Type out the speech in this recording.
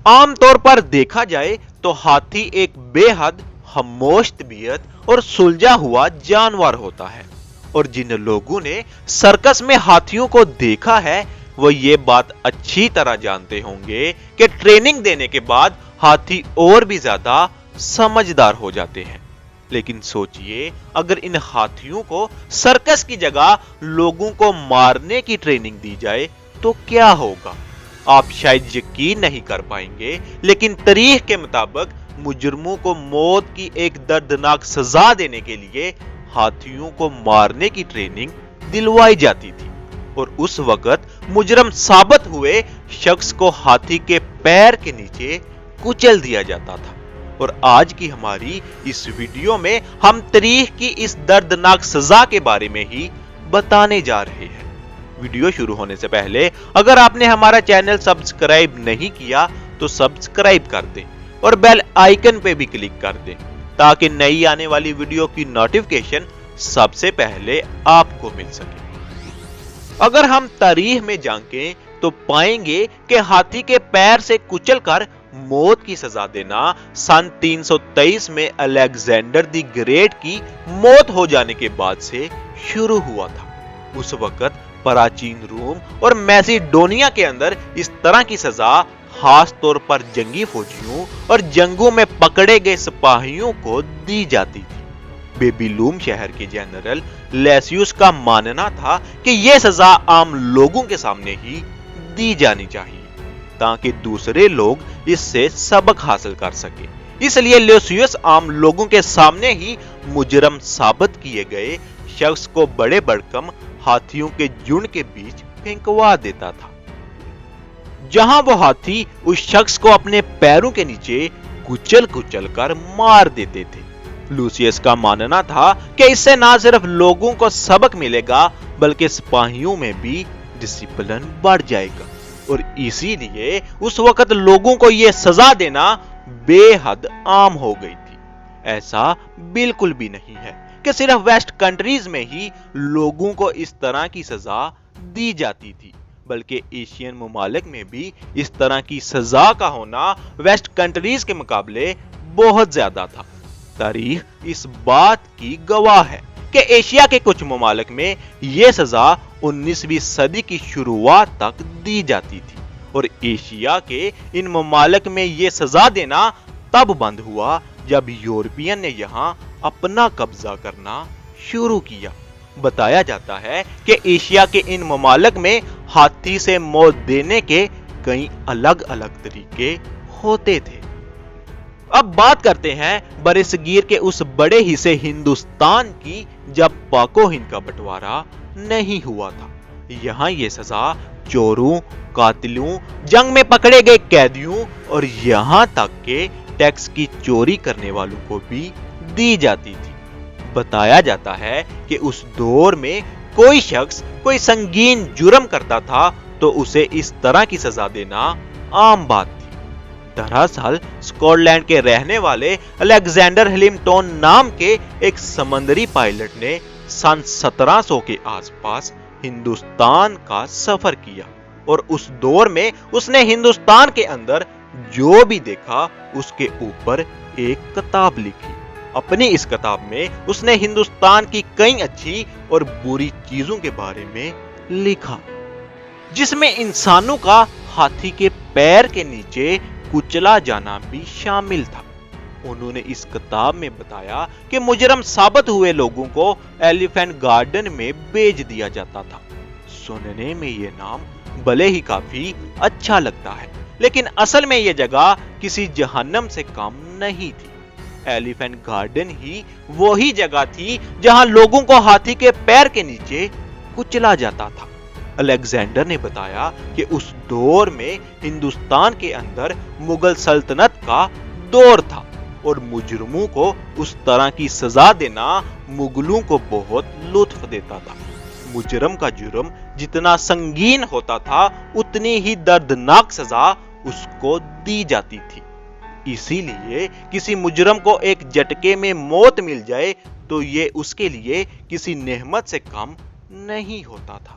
عام طور پر دیکھا جائے تو ہاتھی ایک بے حد خاموش طبیعت اور سلجھا ہوا جانور ہوتا ہے، اور جن لوگوں نے سرکس میں ہاتھیوں کو دیکھا ہے وہ یہ بات اچھی طرح جانتے ہوں گے کہ ٹریننگ دینے کے بعد ہاتھی اور بھی زیادہ سمجھدار ہو جاتے ہیں۔ لیکن سوچئے اگر ان ہاتھیوں کو سرکس کی جگہ لوگوں کو مارنے کی ٹریننگ دی جائے تو کیا ہوگا؟ آپ شاید یقین نہیں کر پائیں گے، لیکن تاریخ کے مطابق مجرموں کو موت کی ایک دردناک سزا دینے کے لیے ہاتھیوں کو مارنے کی ٹریننگ دلوائی جاتی تھی، اور اس وقت مجرم ثابت ہوئے شخص کو ہاتھی کے پیر کے نیچے کچل دیا جاتا تھا۔ اور آج کی ہماری اس ویڈیو میں ہم تاریخ کی اس دردناک سزا کے بارے میں ہی بتانے جا رہے ہیں۔ ویڈیو شروع ہونے سے پہلے اگر آپ نے ہمارا چینل سبسکرائب نہیں کیا تو سبسکرائب کر دیں اور بیل آئیکن پہ بھی کلک کر دیں تاکہ نئی آنے والی ویڈیو کی نوٹیفیکیشن سب سے پہلے آپ کو مل سکے۔ اگر ہم تاریخ میں جھانکیں تو پائیں گے کہ ہاتھی کے پیر سے کچل کر موت کی سزا دینا سن 323 میں الیگزینڈر دی گریٹ کی موت ہو جانے کے بعد سے شروع ہوا تھا۔ اس وقت پراچین روم اور میسیڈونیا کے اندر اس طرح کی سزا خاص طور پر جنگی فوجیوں اور جنگوں میں پکڑے گئے سپاہیوں کو دی جاتی تھی۔ بیبیلون شہر کے جنرل لیسیوس کا ماننا تھا کہ یہ سزا عام لوگوں کے سامنے ہی دی جانی چاہیے تاکہ دوسرے لوگ اس سے سبق حاصل کر سکیں۔ اس لیے لیسیوس عام لوگوں کے سامنے ہی مجرم ثابت کیے گئے شخص کو بڑے بڑکم ہاتھیوں کے جھنڈ کے بیچ پھینکوا دیتا تھا، جہاں وہ ہاتھی اس شخص کو اپنے پیروں کے نیچے کچل کچل کر مار دیتے تھے۔ لوسیس کا ماننا تھا کہ اس سے نہ صرف لوگوں کو سبق ملے گا بلکہ سپاہیوں میں بھی ڈسپلن بڑھ جائے گا، اور اسی لیے اس وقت لوگوں کو یہ سزا دینا بے حد عام ہو گئی تھی۔ ایسا بالکل بھی نہیں ہے کہ صرف ویسٹ کنٹریز میں ہی لوگوں کو اس طرح کی سزا دی جاتی تھی، بلکہ ایشین ممالک میں بھی اس طرح کی سزا کا ہونا ویسٹ کنٹریز کے مقابلے بہت زیادہ تھا۔ تاریخ اس بات کی گواہ ہے کہ ایشیا کے کچھ ممالک میں یہ سزا 19ویں صدی کی شروعات تک دی جاتی تھی، اور ایشیا کے ان ممالک میں یہ سزا دینا تب بند ہوا جب یورپین نے یہاں اپنا قبضہ کرنا شروع کیا۔ بتایا جاتا ہے کہ ایشیا کے ان ممالک میں ہاتھی سے موت دینے کے کئی الگ الگ طریقے ہوتے تھے۔ اب بات کرتے ہیں برصغیر کے اس بڑے حصے ہندوستان کی جب پاک و ہند کا بٹوارا نہیں ہوا تھا۔ یہاں یہ سزا چوروں، قاتلوں، جنگ میں پکڑے گئے قیدیوں اور یہاں تک کہ ٹیکس کی چوری کرنے والوں کو بھی دی جاتی تھی۔ بتایا جاتا ہے کہ اس دور میں کوئی شخص کوئی سنگین جرم کرتا تھا تو اسے اس طرح کی سزا دینا عام بات تھی۔ دراصل سکاٹ لینڈ کے رہنے والے الیگزینڈر ہیملٹن نام کے ایک سمندری پائلٹ نے سن 1700 کے آس پاس ہندوستان کا سفر کیا، اور اس دور میں اس نے ہندوستان کے اندر جو بھی دیکھا اس کے اوپر ایک کتاب لکھی۔ اپنی اس کتاب میں اس نے ہندوستان کی کئی اچھی اور بری چیزوں کے بارے میں لکھا، جس میں انسانوں کا ہاتھی کے پیر کے نیچے کچلا جانا بھی شامل تھا۔ انہوں نے اس کتاب میں بتایا کہ مجرم ثابت ہوئے لوگوں کو ایلیفینٹ گارڈن میں بھیج دیا جاتا تھا۔ سننے میں یہ نام بھلے ہی کافی اچھا لگتا ہے، لیکن اصل میں یہ جگہ کسی جہنم سے کم نہیں تھی۔ ایلیفینٹ گارڈن ہی وہی جگہ تھی جہاں لوگوں کو ہاتھی کے پیر کے نیچے کچلا جاتا تھا۔ الیگزینڈر نے بتایا کہ اس دور میں ہندوستان کے اندر مغل سلطنت کا دور تھا، اور مجرموں کو اس طرح کی سزا دینا مغلوں کو بہت لطف دیتا تھا۔ مجرم کا جرم جتنا سنگین ہوتا تھا اتنی ہی دردناک سزا اس کو دی جاتی تھی۔ اسی لیے کسی مجرم کو ایک جھٹکے میں موت مل جائے تو یہ اس کے لیے کسی نعمت سے کم نہیں ہوتا تھا۔